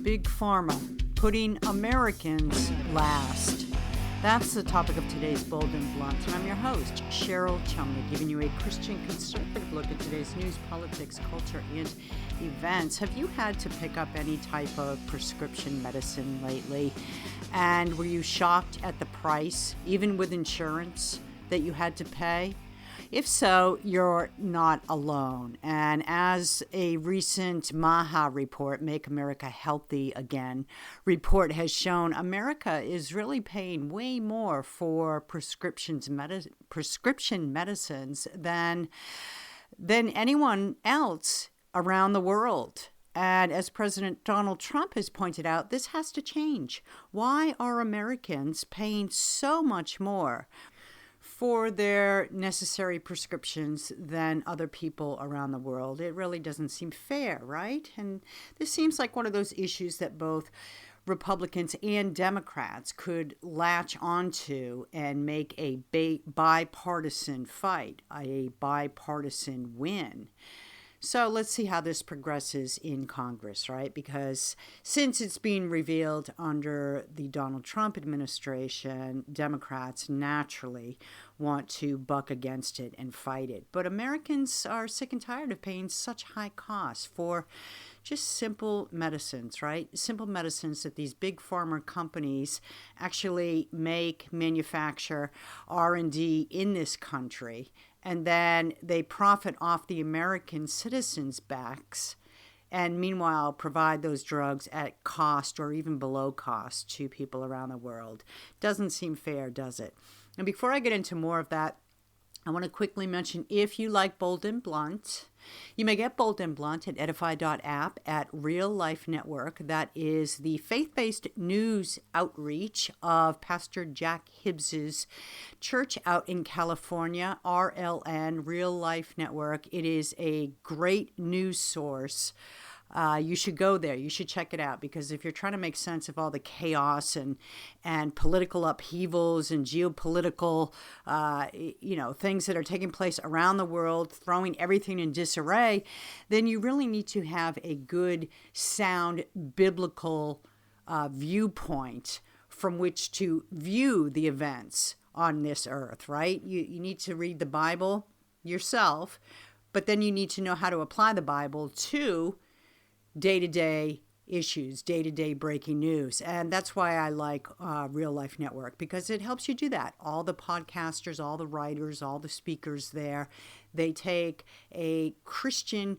Big Pharma, putting Americans last. That's the topic of today's Bold and Blunt, and I'm your host, Cheryl Chumley, giving you a Christian conservative look at today's news, politics, culture, and events. Have you had to pick up any type of prescription medicine lately? And were you shocked at the price, even with insurance, that you had to pay? If so, you're not alone. And as a recent MAHA report, Make America Healthy Again report has shown, America is really paying way more for prescription medicines than anyone else around the world. And as President Donald Trump has pointed out, this has to change. Why are Americans paying so much more for their necessary prescriptions than other people around the world? It really doesn't seem fair, right? And this seems like one of those issues that both Republicans and Democrats could latch onto and make a bipartisan fight, a bipartisan win. So let's see how this progresses in Congress, right? Because since it's being revealed under the Donald Trump administration, Democrats naturally want to buck against it and fight it. But Americans are sick and tired of paying such high costs for just simple medicines, right? Simple medicines that these big pharma companies actually make, manufacture, R&D in this country, and then they profit off the American citizens' backs, and meanwhile provide those drugs at cost or even below cost to people around the world. Doesn't seem fair, does it? And before I get into more of that, I want to quickly mention, if you like Bold and Blunt, you may get Bold and Blunt at edify.app at Real Life Network. That is the faith-based news outreach of Pastor Jack Hibbs's church out in California, RLN, Real Life Network. It is a great news source. You should go there. You should check it out, because if you're trying to make sense of all the chaos and political upheavals and geopolitical, things that are taking place around the world, throwing everything in disarray, then you really need to have a good, sound, biblical viewpoint from which to view the events on this earth, right? You need to read the Bible yourself, but then you need to know how to apply the Bible to day-to-day issues, day-to-day breaking news. And that's why I like Real Life Network, because it helps you do that. All the podcasters, all the writers, all the speakers there, they take a Christian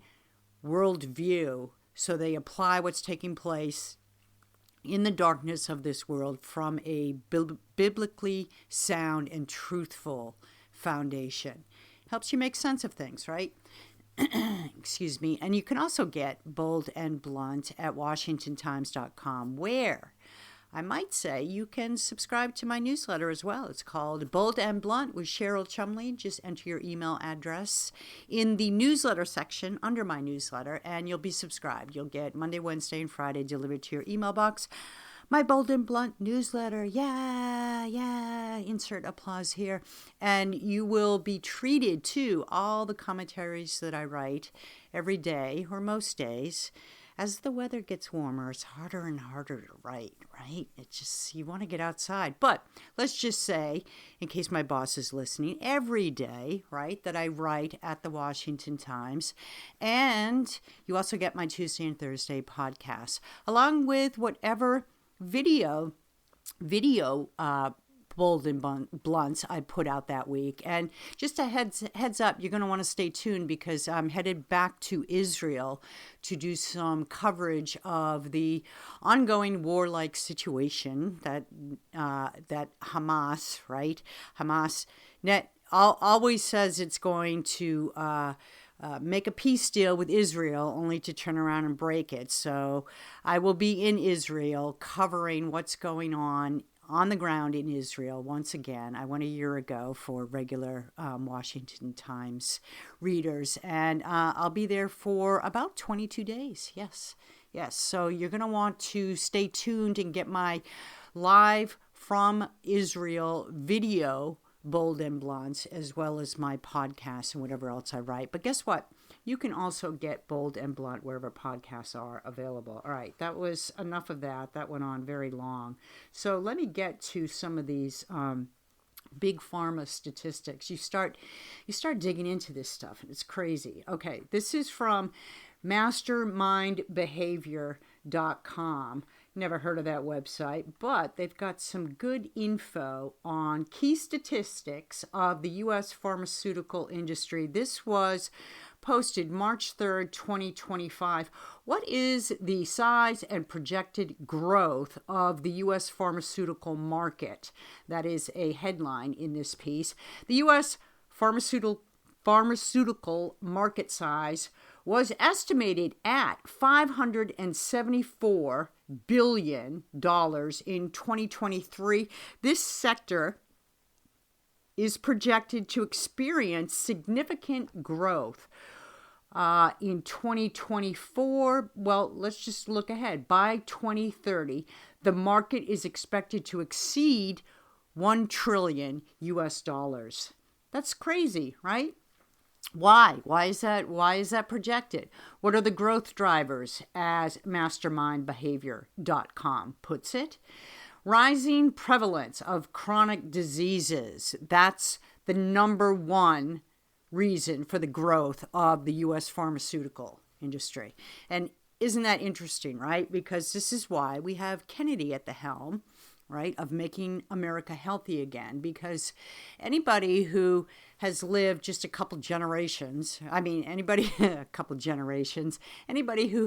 worldview, so they apply what's taking place in the darkness of this world from a biblically sound and truthful foundation. Helps you make sense of things, right? Excuse me. And you can also get Bold and Blunt at WashingtonTimes.com, where I might say you can subscribe to my newsletter as well. It's called Bold and Blunt with Cheryl Chumley. Just enter your email address in the newsletter section under my newsletter, and you'll be subscribed. You'll get Monday, Wednesday, and Friday delivered to your email box. My Bold and Blunt newsletter, yeah, insert applause here. And you will be treated to all the commentaries that I write every day, or most days. As the weather gets warmer, it's harder and harder to write, right? It's just, you want to get outside. But let's just say, in case my boss is listening, every day, right, that I write at the Washington Times. And you also get my Tuesday and Thursday podcasts, along with whatever video Bold and Blunts I put out that week. And just a heads up, you're going to want to stay tuned, because I'm headed back to Israel to do some coverage of the ongoing warlike situation that Hamas, right? Hamas always says it's going to make a peace deal with Israel, only to turn around and break it. So I will be in Israel covering what's going on the ground in Israel once again. I went a year ago for regular Washington Times readers, and I'll be there for about 22 days. Yes. So you're going to want to stay tuned and get my live from Israel video Bold and Blunts, as well as my podcast and whatever else I write. But guess what? You can also get Bold and Blunt wherever podcasts are available. All right, that was enough of that. That went on very long. So let me get to some of these Big Pharma statistics. You start digging into this stuff, and it's crazy. Okay, this is from mastermindbehavior.com. Never heard of that website, but they've got some good info on key statistics of the U.S. pharmaceutical industry. This was posted March 3rd, 2025. What is the size and projected growth of the U.S. pharmaceutical market? That is a headline in this piece. The U.S. pharmaceutical market size was estimated at $574 billion in 2023. This sector is projected to experience significant growth in 2024. Well, let's just look ahead. By 2030, the market is expected to exceed $1 trillion US dollars. That's crazy, right? Why? Why is that projected? What are the growth drivers, as mastermindbehavior.com puts it? Rising prevalence of chronic diseases. That's the number one reason for the growth of the U.S. pharmaceutical industry. And isn't that interesting, right? Because this is why we have Kennedy at the helm, right, of making America healthy again. Because anybody who has lived just a couple generations, anybody who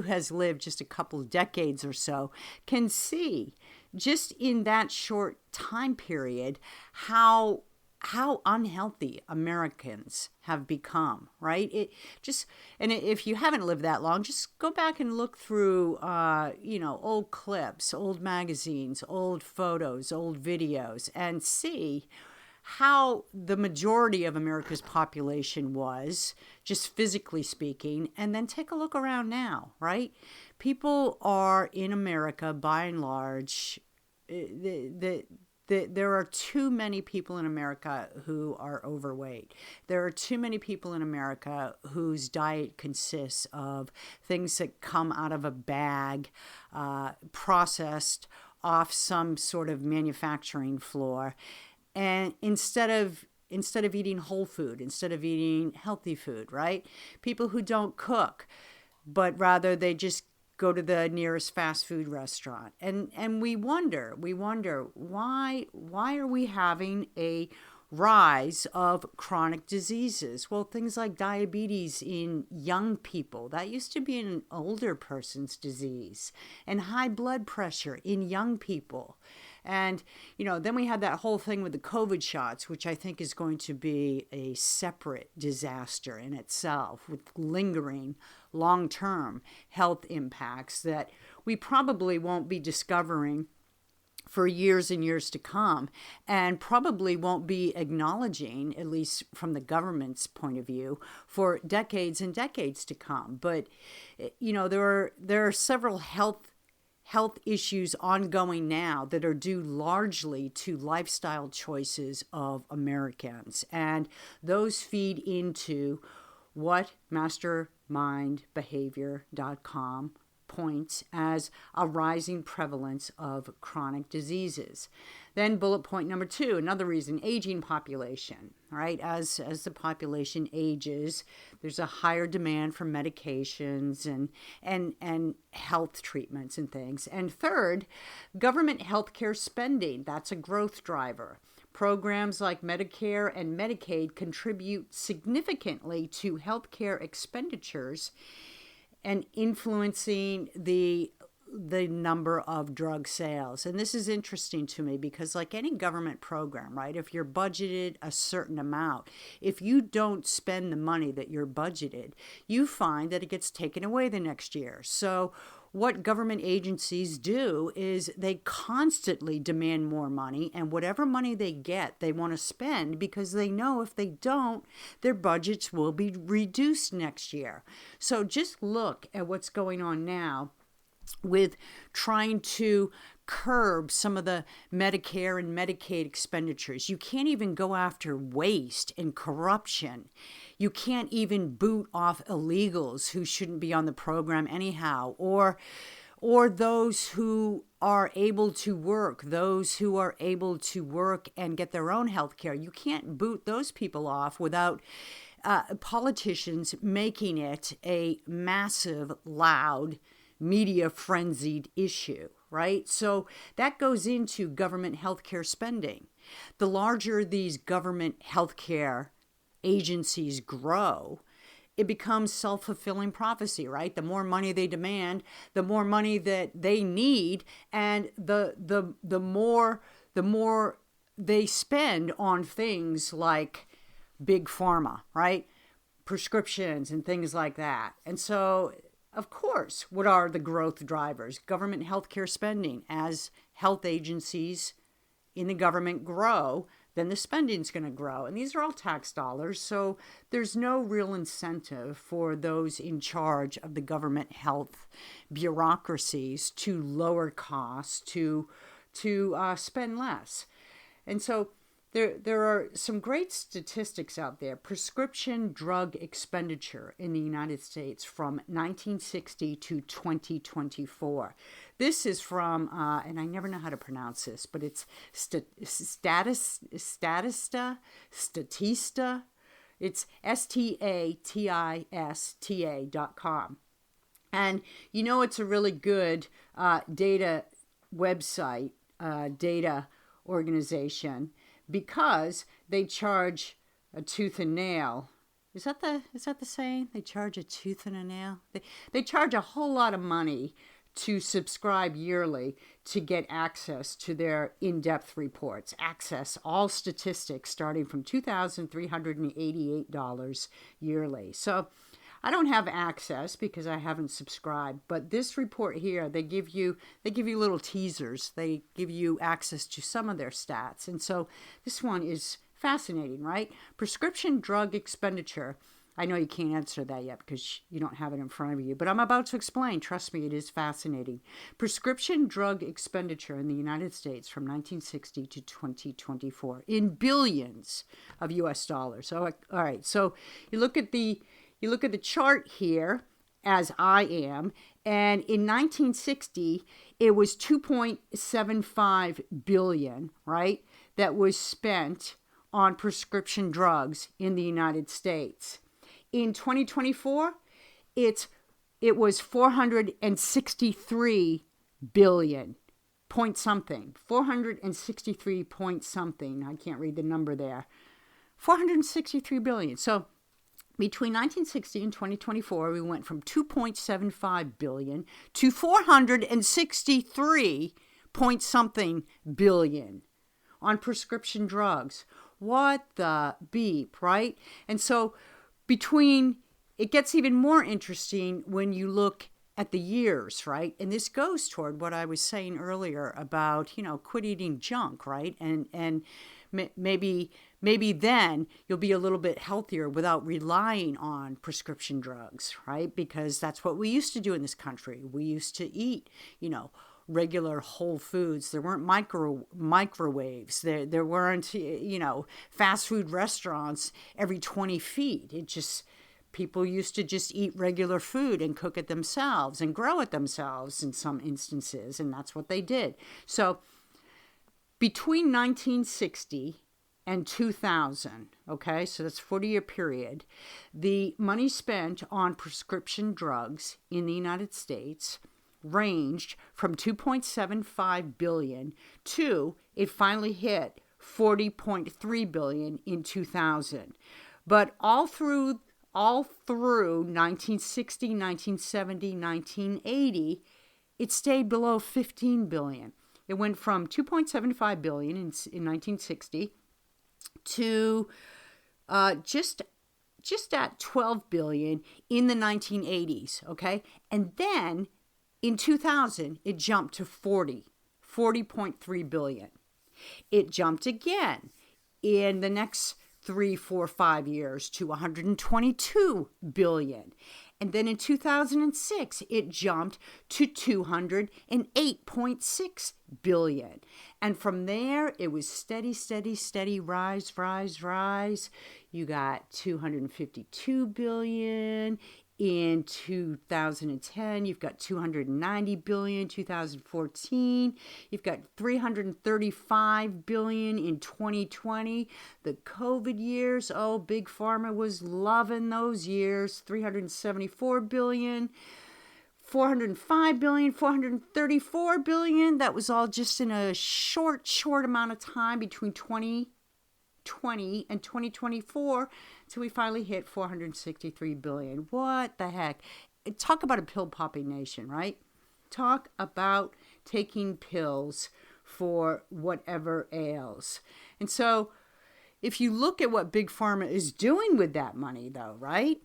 has lived just a couple decades or so can see just in that short time period how unhealthy Americans have become, right? If you haven't lived that long, just go back and look through, old clips, old magazines, old photos, old videos, and see how the majority of America's population was, just physically speaking, and then take a look around now, right? People are in America, by and large, there are too many people in America who are overweight. There are too many people in America whose diet consists of things that come out of a bag, processed off some sort of manufacturing floor. And instead of eating whole food, instead of eating healthy food, right? People who don't cook, but rather they just go to the nearest fast food restaurant. And we wonder why are we having a rise of chronic diseases? Well, things like diabetes in young people, that used to be an older person's disease, and high blood pressure in young people. And, then we had that whole thing with the COVID shots, which I think is going to be a separate disaster in itself, with lingering long-term health impacts that we probably won't be discovering for years and years to come, and probably won't be acknowledging, at least from the government's point of view, for decades and decades to come. But, there are several health issues ongoing now that are due largely to lifestyle choices of Americans. And those feed into what mastermindbehavior.com points as a rising prevalence of chronic diseases. Then bullet point number 2, another reason, aging population, right? As the population ages, there's a higher demand for medications and health treatments and things. And third, government healthcare spending, that's a growth driver. Programs like Medicare and Medicaid contribute significantly to healthcare expenditures and influencing the number of drug sales. And this is interesting to me because, like any government program, right, if you're budgeted a certain amount, if you don't spend the money that you're budgeted, you find that it gets taken away the next year. So what government agencies do is they constantly demand more money, and whatever money they get, they want to spend because they know if they don't, their budgets will be reduced next year. So just look at what's going on now with trying to curb some of the Medicare and Medicaid expenditures. You can't even go after waste and corruption. You can't even boot off illegals who shouldn't be on the program anyhow, or those who are able to work, and get their own health care. You can't boot those people off without politicians making it a massive, loud, media-frenzied issue, right? So that goes into government healthcare spending. The larger these government healthcare agencies grow, it becomes self-fulfilling prophecy, right? The more money they demand, the more money that they need, and the more they spend on things like Big Pharma, right? Prescriptions and things like that. And so, of course, what are the growth drivers? Government healthcare spending. As health agencies in the government grow, then the spending's going to grow. And these are all tax dollars, so there's no real incentive for those in charge of the government health bureaucracies to lower costs, to spend less. And so there are some great statistics out there. Prescription drug expenditure in the United States from 1960 to 2024. This is from, and I never know how to pronounce this, but it's Statista. It's statista.com. And you know it's a really good data website, data organization, because they charge a tooth and nail. Is that the saying? They charge a tooth and a nail? They charge a whole lot of money to subscribe yearly to get access to their in-depth reports. Access all statistics starting from $2,388 yearly. So I don't have access because I haven't subscribed, but this report here, they give you little teasers. They give you access to some of their stats. And so this one is fascinating, right? Prescription drug expenditure. I know you can't answer that yet because you don't have it in front of you, but I'm about to explain. Trust me, it is fascinating. Prescription drug expenditure in the United States from 1960 to 2024 in billions of US dollars. So, all right, so you look at the chart here, as I am, and in 1960, it was $2.75 billion, right, that was spent on prescription drugs in the United States. In 2024, it was $463 billion, point something, 463 point something. I can't read the number there. 463 billion. So between 1960 and 2024, we went from 2.75 billion to 463 point something billion on prescription drugs. What the beep, right? And so it gets even more interesting when you look at the years, right? And this goes toward what I was saying earlier about, quit eating junk, right? And maybe then you'll be a little bit healthier without relying on prescription drugs, right? Because that's what we used to do in this country. We used to eat, regular whole foods. There weren't microwaves. There weren't, fast food restaurants every 20 feet. People used to just eat regular food and cook it themselves and grow it themselves in some instances, and that's what they did. So between 1960 and 2000, okay, so that's a 40-year period, the money spent on prescription drugs in the United States ranged from $2.75 billion to it finally hit $40.3 billion in 2000. But all through 1960, 1970, 1980, it stayed below $15 billion. It went from $2.75 billion in 1960 to just at $12 billion in the 1980s, okay? And then in 2000, it jumped to $40.3 billion. It jumped again in the next 3, 4, 5 years to $122 billion. And then in 2006, it jumped to 208.6 billion. And from there, it was steady rise. You got 252 billion. In 2010, you've got 290 billion. 2014, you've got 335 billion. In 2020, the COVID years, oh, Big Pharma was loving those years. 374 billion. 405 billion, 434 billion. That was all just in a short amount of time between 2020 and 2024. So we finally hit 463 billion. What the heck? Talk about a pill popping nation, right? Talk about taking pills for whatever ails. And so if you look at what Big Pharma is doing with that money, though, right?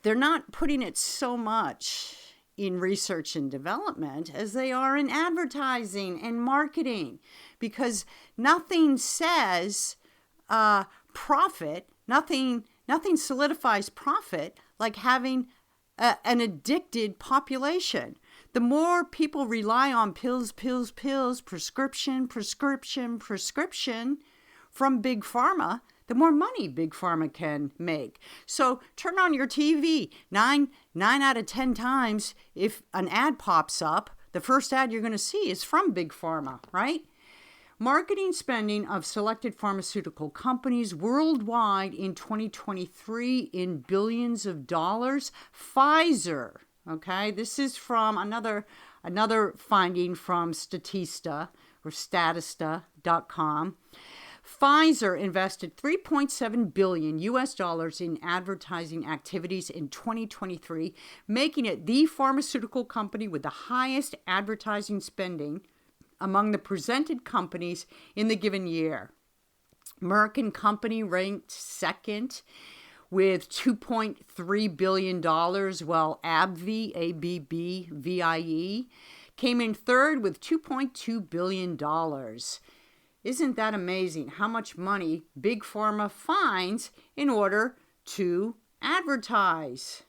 They're not putting it so much in research and development as they are in advertising and marketing, because nothing says profit, nothing solidifies profit like having an addicted population. The more people rely on pills, prescription from Big Pharma, the more money Big Pharma can make. So turn on your TV. Nine out of 10 times, if an ad pops up, the first ad you're going to see is from Big Pharma, right? Marketing spending of selected pharmaceutical companies worldwide in 2023 in billions of dollars. Pfizer, okay, this is from another finding from Statista or Statista.com. Pfizer invested $3.7 billion in advertising activities in 2023, making it the pharmaceutical company with the highest advertising spending among the presented companies in the given year. Merck & Company ranked second with $2.3 billion, while AbbVie, A-B-B-V-I-E, came in third with $2.2 billion. Isn't that amazing how much money Big Pharma finds in order to advertise?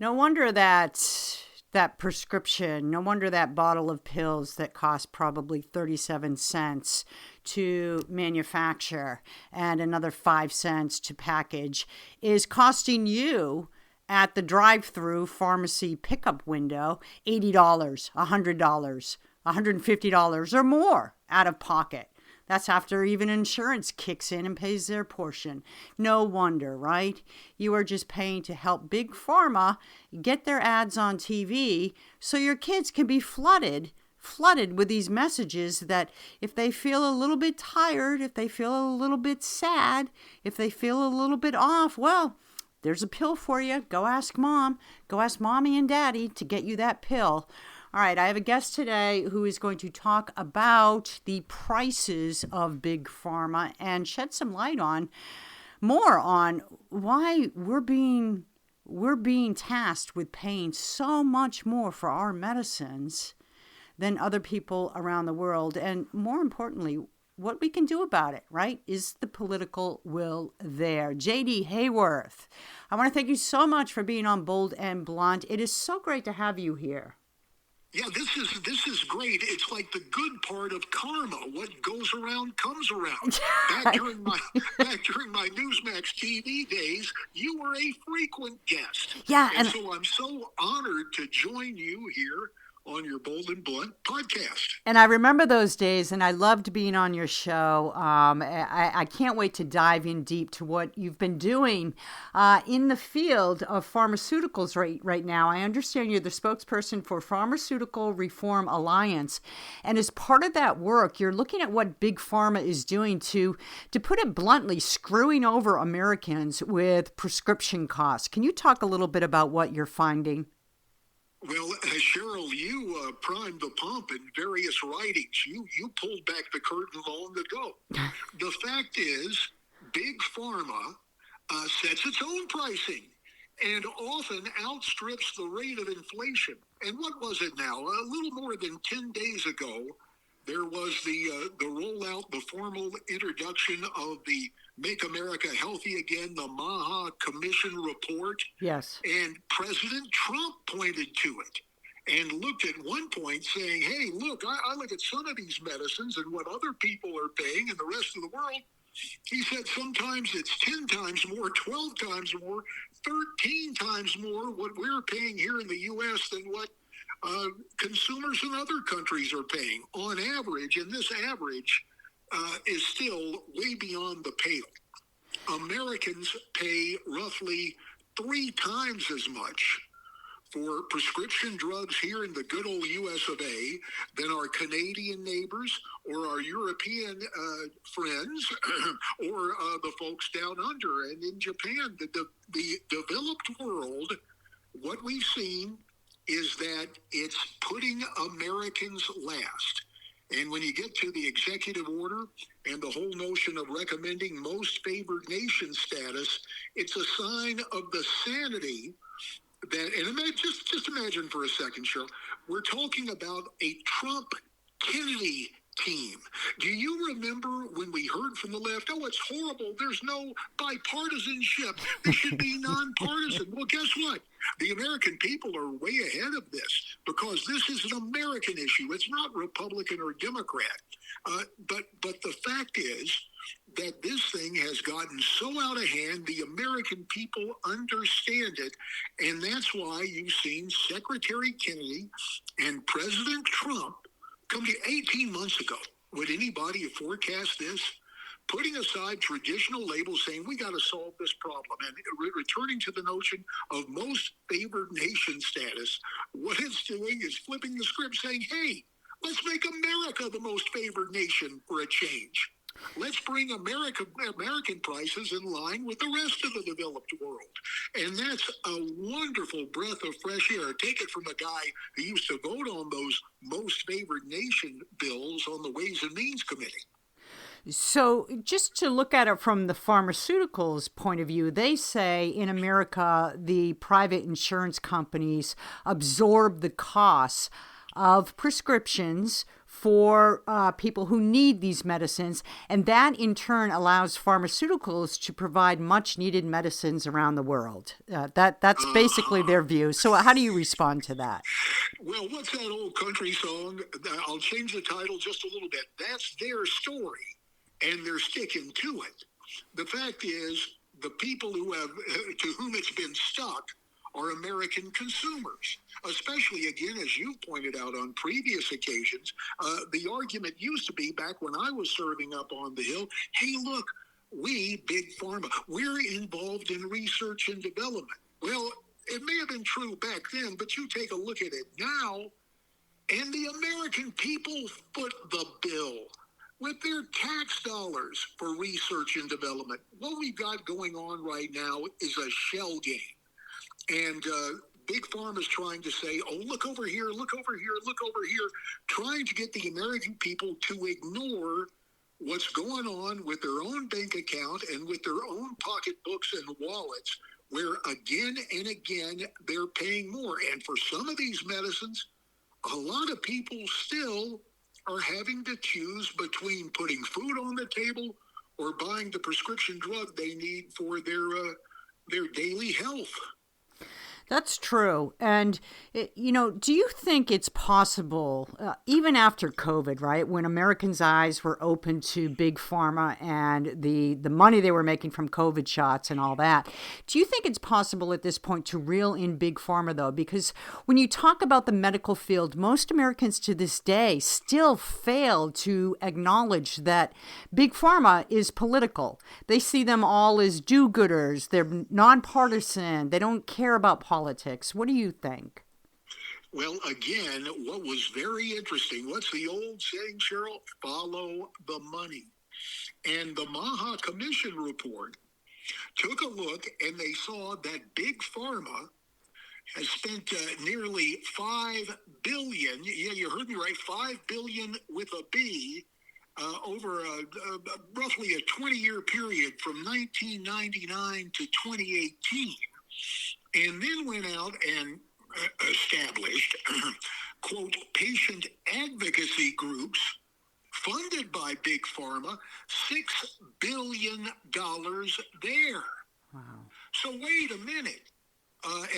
No wonder that prescription, no wonder that bottle of pills that cost probably 37 cents to manufacture and another 5 cents to package is costing you at the drive-through pharmacy pickup window $80, $100, $150 or more out of pocket. That's after even insurance kicks in and pays their portion. No wonder, right? You are just paying to help Big Pharma get their ads on TV so your kids can be flooded with these messages that if they feel a little bit tired, if they feel a little bit sad, if they feel a little bit off, well, there's a pill for you. Go ask mom. Go ask mommy and daddy to get you that pill. All right, I have a guest today who is going to talk about the prices of Big Pharma and shed some light on more on why we're being tasked with paying so much more for our medicines than other people around the world, and more importantly, what we can do about it, right? Is the political will there? J.D. Hayworth, I want to thank you so much for being on Bold and Blunt. It is so great to have you here. Yeah, this is great. It's like the good part of karma. What goes around comes around. Back during my Newsmax TV days, you were a frequent guest. Yeah, and so I'm so honored to join you here on your Bold and Blunt podcast. And I remember those days, and I loved being on your show. I can't wait to dive in deep to what you've been doing in the field of pharmaceuticals right now. I understand you're the spokesperson for Pharmaceutical Reform Alliance. And as part of that work, you're looking at what Big Pharma is doing to put it bluntly, screwing over Americans with prescription costs. Can you talk a little bit about what you're finding? Well, Cheryl, you primed the pump in various writings. You pulled back the curtain long ago. The fact is, Big Pharma sets its own pricing and often outstrips the rate of inflation. And what was it now? A little more than 10 days ago, There was the rollout, the formal introduction of the Make America Healthy Again, the MAHA Commission report. Yes. And President Trump pointed to it and looked at one point saying, hey, look, I look at some of these medicines and what other people are paying in the rest of the world. He said sometimes it's 10 times more, 12 times more, 13 times more what we're paying here in the U.S. than what consumers in other countries are paying on average. And this average is still way beyond the pale. Americans pay roughly 3 times as much for prescription drugs here in the good old US of A than our Canadian neighbors or our European friends or the folks down under. And in Japan, the developed world, what we've seen is that it's putting Americans last. And when you get to the executive order and the whole notion of recommending most favored nation status, it's a sign of the sanity that, and just imagine for a second, Cheryl, we're talking about a Trump-Kennedy team. Do you remember when we heard from the left, oh, it's horrible, there's no bipartisanship, this should be nonpartisan? Well, guess what? The American people are way ahead of this because this is an American issue. It's not Republican or Democrat. But the fact is that this thing has gotten so out of hand, the American people understand it, and that's why you've seen Secretary Kennedy and President Trump come to 18 months ago. Would anybody have forecast this? Putting aside traditional labels, saying we got to solve this problem, and returning to the notion of most favored nation status, what it's doing is flipping the script, saying, hey, let's make America the most favored nation for a change. Let's bring American prices in line with the rest of the developed world. And that's a wonderful breath of fresh air. Take it from a guy who used to vote on those most favored nation bills on the Ways and Means Committee. So just to look at it from the pharmaceuticals point of view, they say in America, the private insurance companies absorb the costs of prescriptions for people who need these medicines. And that in turn allows pharmaceuticals to provide much needed medicines around the world. That's basically their view. So how do you respond to that? Well, what's that old country song? I'll change the title just a little bit. That's their story, and they're sticking to it. The fact is, the people to whom it's been stuck are American consumers, especially, again, as you've pointed out on previous occasions. The argument used to be back when I was serving up on the Hill, hey, look, we, Big Pharma, we're involved in research and development. Well, it may have been true back then, but you take a look at it now, and the American people foot the bill with their tax dollars for research and development. What we've got going on right now is a shell game. And Big Pharma is trying to say, oh, look over here, look over here, look over here, trying to get the American people to ignore what's going on with their own bank account and with their own pocketbooks and wallets, where again and again they're paying more. And for some of these medicines, a lot of people still are having to choose between putting food on the table or buying the prescription drug they need for their daily health. That's true. And, do you think it's possible, even after COVID, right, when Americans' eyes were open to Big Pharma and the money they were making from COVID shots and all that, do you think it's possible at this point to reel in Big Pharma, though? Because when you talk about the medical field, most Americans to this day still fail to acknowledge that Big Pharma is political. They see them all as do-gooders. They're nonpartisan. They don't care about politics. What do you think? Well, again, what was very interesting, what's the old saying, Cheryl? Follow the money. And the MAHA Commission report took a look and they saw that Big Pharma has spent nearly $5 billion, yeah, you heard me right, $5 billion with a B, over roughly a 20-year period from 1999 to 2018. And then went out and established, quote, patient advocacy groups funded by Big Pharma, $6 billion there. Wow. So wait a minute.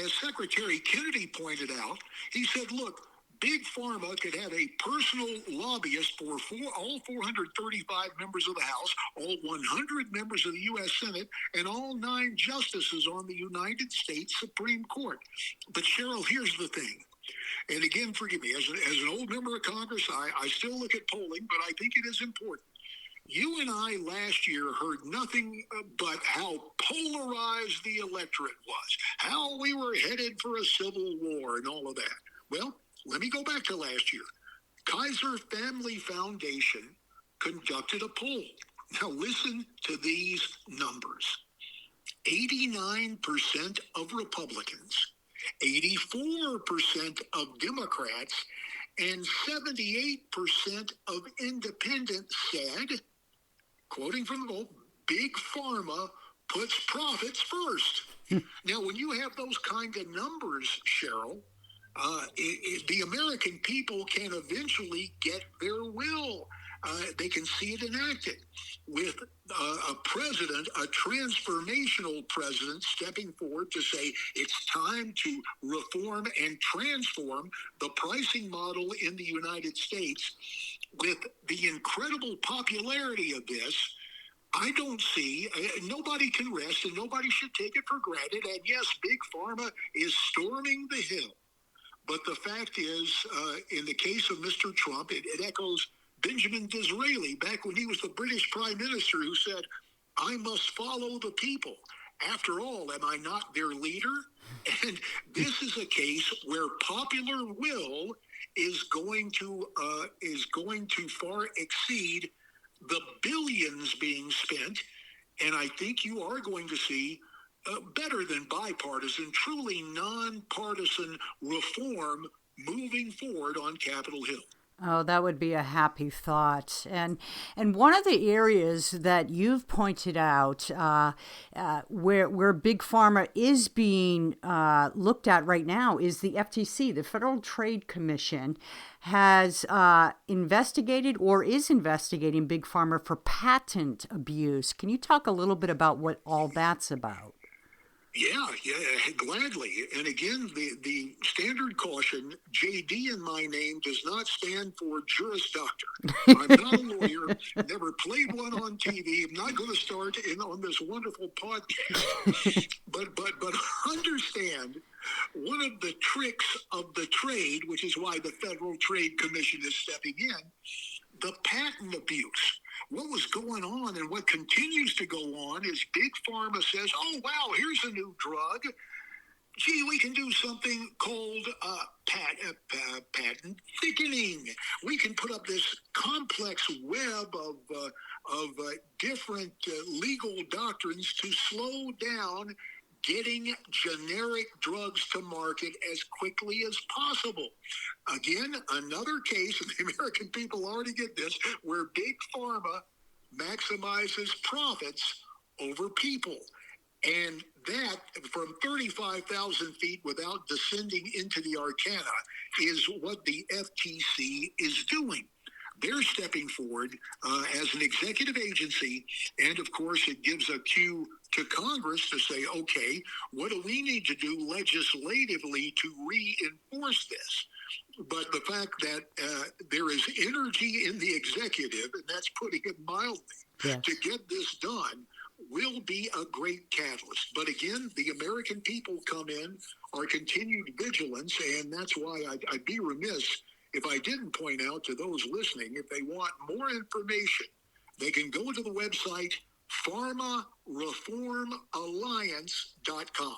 As Secretary Kennedy pointed out, he said, look, Big Pharma could have a personal lobbyist for all 435 members of the House, all 100 members of the U.S. Senate, and all 9 justices on the United States Supreme Court. But Cheryl, here's the thing. And again, forgive me, as an old member of Congress, I still look at polling, but I think it is important. You and I last year heard nothing but how polarized the electorate was, how we were headed for a civil war and all of that. Well, let me go back to last year. Kaiser Family Foundation conducted a poll. Now listen to these numbers. 89% of Republicans, 84% of Democrats, and 78% of independents said, quoting from the vote, Big Pharma puts profits first. Now, when you have those kind of numbers, Cheryl, the American people can eventually get their will. They can see it enacted with a president, a transformational president, stepping forward to say it's time to reform and transform the pricing model in the United States. With the incredible popularity of this, I don't see, nobody can rest and nobody should take it for granted. And yes, Big Pharma is storming the hill. But the fact is, in the case of Mr. Trump, it echoes Benjamin Disraeli back when he was the British Prime Minister, who said, I must follow the people. After all, am I not their leader? And this is a case where popular will is going to far exceed the billions being spent. And I think you are going to see better than bipartisan, truly nonpartisan reform moving forward on Capitol Hill. Oh, that would be a happy thought. And one of the areas that you've pointed out where Big Pharma is being looked at right now is the FTC. The Federal Trade Commission has investigated or is investigating Big Pharma for patent abuse. Can you talk a little bit about what all that's about? Yeah, gladly. And again, the standard caution, JD in my name does not stand for Juris Doctor. I'm not a lawyer, never played one on TV. I'm not going to start on this wonderful podcast. but understand, one of the tricks of the trade, which is why the Federal Trade Commission is stepping in, the patent abuse. What was going on and what continues to go on is Big Pharma says, oh, wow, here's a new drug. Gee, we can do something called patent thickening. We can put up this complex web of different legal doctrines to slow down getting generic drugs to market as quickly as possible. Again, another case, and the American people already get this, where Big Pharma maximizes profits over people. And that, from 35,000 feet without descending into the arcana, is what the FTC is doing. They're stepping forward as an executive agency, and of course it gives a cue to Congress to say, okay, what do we need to do legislatively to reinforce this? But the fact that there is energy in the executive, and that's putting it mildly, yes, to get this done will be a great catalyst. But again, the American people come in, our continued vigilance, and that's why I'd be remiss if I didn't point out to those listening, if they want more information, they can go to the website pharmareformalliance.com.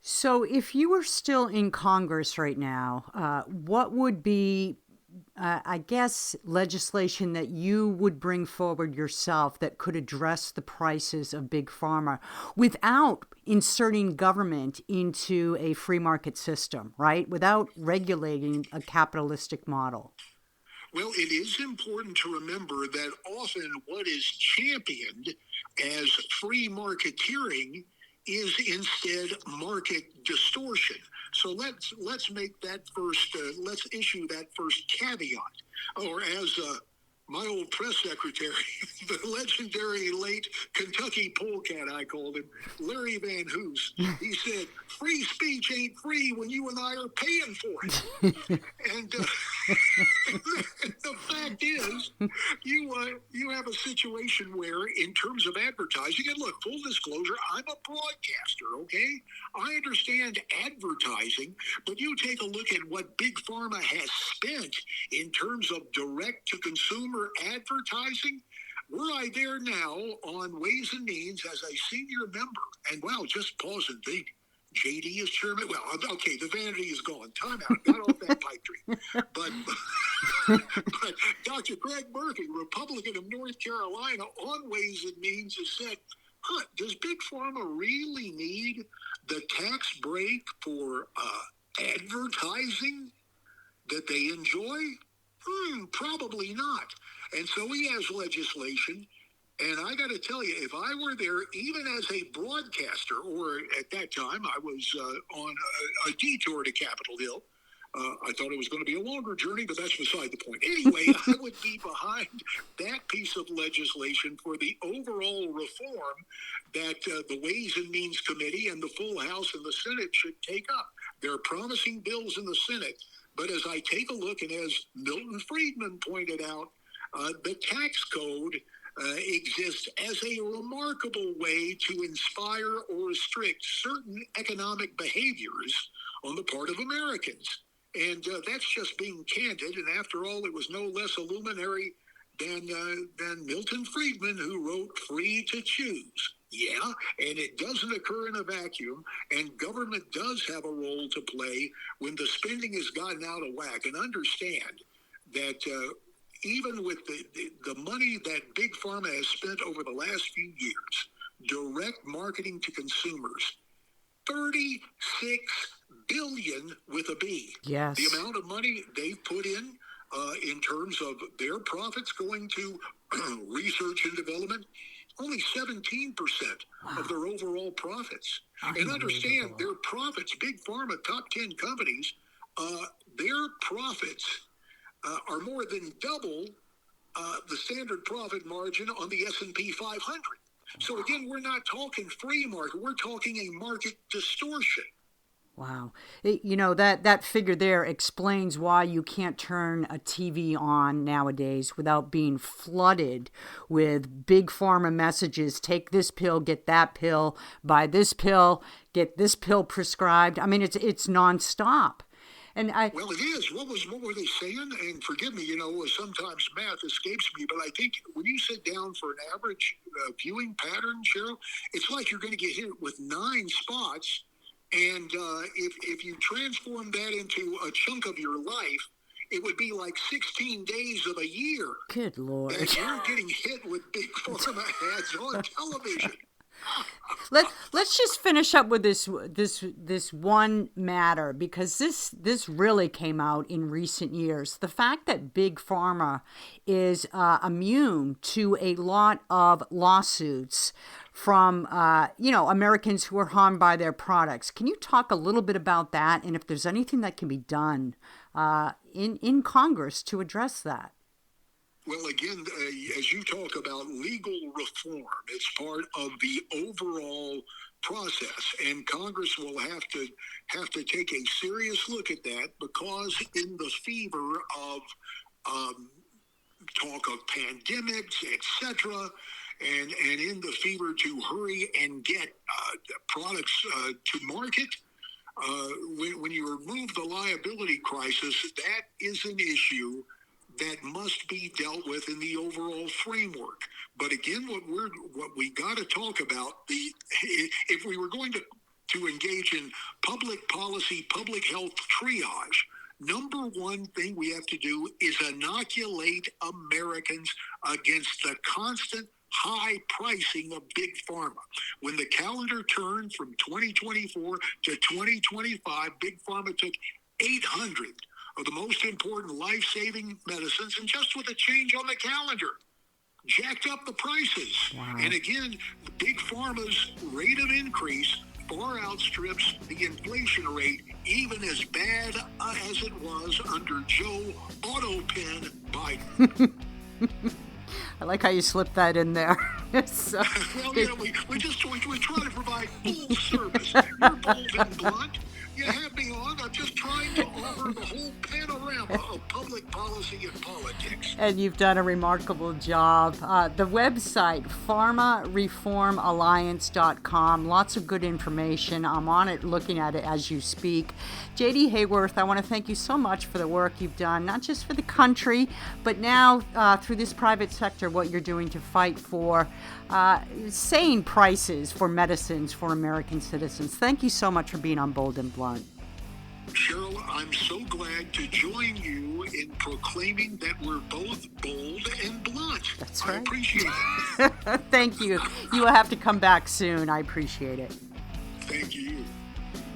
So if you were still in Congress right now, what would be, I guess, legislation that you would bring forward yourself that could address the prices of Big Pharma without inserting government into a free market system, right? Without regulating a capitalistic model? Well, it is important to remember that often what is championed as free marketeering is instead market distortion. So let's make that first. Let's issue that first caveat, or as my old press secretary, the legendary late Kentucky polecat, I called him, Larry Van Hoos. He said, "Free speech ain't free when you and I are paying for it." And the fact is, you have a situation where, in terms of advertising, and look, full disclosure, I'm a broadcaster, okay? I understand advertising, but you take a look at what Big Pharma has spent in terms of direct-to-consumer advertising. Were I there now on Ways and Means as a senior member, and wow, just pause and think, JD is chairman. Well, okay, the vanity is gone. Time out. Got off that pipe dream. But Dr. Greg Murphy, Republican of North Carolina, on Ways and Means has said, does Big Pharma really need the tax break for advertising that they enjoy? Probably not. And so he has legislation. And I got to tell you, if I were there, even as a broadcaster, or at that time I was on a detour to Capitol Hill, I thought it was going to be a longer journey, but that's beside the point. Anyway, I would be behind that piece of legislation for the overall reform that the Ways and Means Committee and the full House and the Senate should take up. They're promising bills in the Senate, but as I take a look, and as Milton Friedman pointed out, the tax code exists as a remarkable way to inspire or restrict certain economic behaviors on the part of Americans. And that's just being candid. And after all, it was no less a luminary than Milton Friedman, who wrote Free to Choose. Yeah, and it doesn't occur in a vacuum, and government does have a role to play when the spending has gotten out of whack. And understand that even with the money that Big Pharma has spent over the last few years, direct marketing to consumers, $36 billion with a B. Yes. The amount of money they've put in terms of their profits going to research and development, only 17% of their overall profits. And understand their profits, Big Pharma, top 10 companies, their profits are more than double the standard profit margin on the S&P 500. So again, we're not talking free market. We're talking a market distortion. Wow. That figure there explains why you can't turn a TV on nowadays without being flooded with Big Pharma messages. Take this pill, get that pill, buy this pill, get this pill prescribed. I mean, it's nonstop. Well, it is. What were they saying? And forgive me, sometimes math escapes me, but I think when you sit down for an average viewing pattern, Cheryl, it's like you're going to get hit with 9 spots. And if you transform that into a chunk of your life, it would be like 16 days of a year. Good Lord. And you're getting hit with Big Pharma ads on television. Let's just finish up with this one matter, because this really came out in recent years. The fact that Big Pharma is immune to a lot of lawsuits from Americans who are harmed by their products. Can you talk a little bit about that, and if there's anything that can be done in Congress to address that? Well, again, as you talk about legal reform, it's part of the overall process, and Congress will have to take a serious look at that, because in the fever of talk of pandemics, etc., and in the fever to hurry and get products to market, when you remove the liability crisis, that is an issue that must be dealt with in the overall framework. But again, what we got to talk about, if we were going to engage in public policy, public health triage, number one thing we have to do is inoculate Americans against the constant high pricing of Big Pharma. When the calendar turned from 2024 to 2025, Big Pharma took 800 of the most important life-saving medicines, and just with a change on the calendar, jacked up the prices. Wow. And again, Big Pharma's rate of increase far outstrips the inflation rate, even as bad as it was under Joe Autopen Biden. I like how you slipped that in there. So, Well, yeah, we try to provide full service. You're bold and blunt. You have me on. I'm just trying to offer the whole panorama of public policy and politics. and you've done a remarkable job. The website, pharmareformalliance.com. Lots of good information. I'm on it, looking at it as you speak. J.D. Hayworth, I want to thank you so much for the work you've done, not just for the country, but now through this private sector, what you're doing to fight for sane prices for medicines for American citizens. Thank you so much for being on Bold and Blunt. Cheryl, I'm so glad to join you in proclaiming that we're both bold and blunt. That's right. I appreciate it. Thank you. You will have to come back soon. I appreciate it. Thank you.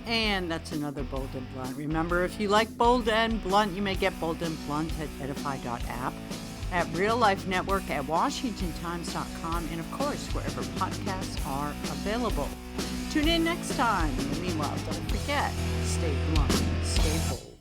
And that's another Bold and Blunt. Remember, if you like Bold and Blunt, you may get Bold and Blunt at edify.app, at Real Life Network, at WashingtonTimes.com, and of course, wherever podcasts are available. Tune in next time. And meanwhile, don't forget, stay blunt, stay bold.